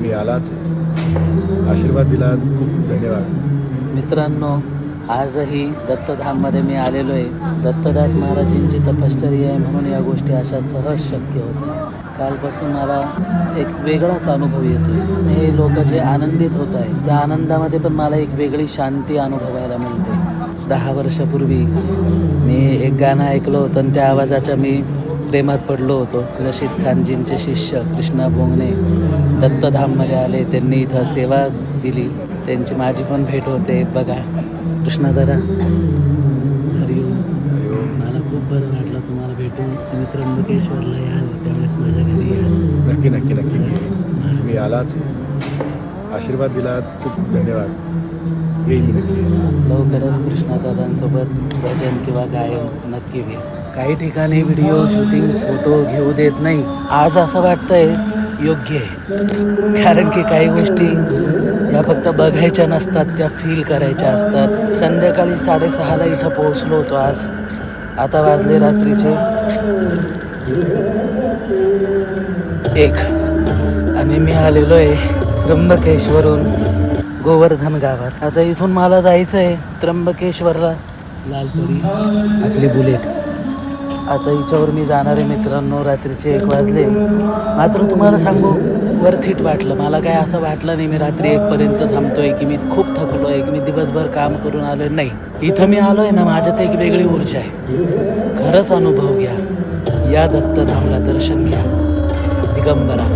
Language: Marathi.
तुम्ही आलात, आशीर्वाद दिलात, खूप धन्यवाद. मित्रांनो, आजही दत्तधाममध्ये मी आलेलो आहे. दत्तदास महाराजांची तपश्चर्या आहे म्हणून या गोष्टी अशा सहज शक्य होतात. कालपासून मला एक वेगळाच अनुभव येतोय. हे लोक जे आनंदित होत आहे त्या आनंदामध्ये पण मला एक वेगळी शांती अनुभवायला मिळते. 10 वर्षापूर्वी मी एक गाणं ऐकलं होतं आणि त्या आवाजाच्या मी प्रेमात पडलो होतो. रशीद खानजींचे शिष्य कृष्णा बोंगणे दत्तधाममध्ये आले, त्यांनी इथं सेवा दिली, त्यांची माझी पण भेट होते. बघा कृष्णादादा, हरिओम. मला खूप बरं वाटलं तुम्हाला भेटून. तुम्ही त्र्यंबकेश्वरला याल त्यावेळेस माझ्या घरी याल. नक्की नक्की नक्की तुम्ही आलात, आशीर्वाद दिलात, खूप धन्यवाद. येईल मी नक्की. लवकरच कृष्णादादांसोबत भजन किंवा गायन नक्की होईल. काही ठिकाणी व्हिडिओ शूटिंग फोटो घेऊ देत नाही. आज असं वाटतंय योग्य आहे, कारण की काही गोष्टी या फक्त बघायच्या नसतात, त्या फील करायच्या असतात. संध्याकाळी 6:30ला इथं पोहोचलो होतो आज. आता वाजले रात्रीचे 1 आणि मी आलेलो आहे त्र्यंबकेश्वरून गोवर्धन गावात. आता इथून मला जायचं आहे त्र्यंबकेश्वरला. लालपुरी आपली बुलेट. आता हिच्यावर मी जाणार आहे मित्रांनो. रात्रीचे 1 वाजले. मात्र तुम्हाला सांगू, वर्थ इट वाटलं. मला काय असं वाटलं नाही मी रात्री 1 पर्यंत थांबतोय, की मी खूप थकलो आहे, की मी दिवसभर काम करून आलोय. नाही, इथं मी आलोय ना, माझ्यात एक वेगळी ऊर्जा आहे. खरंच अनुभव घ्या, या दत्तधामला दर्शन घ्या. दिगंबरा.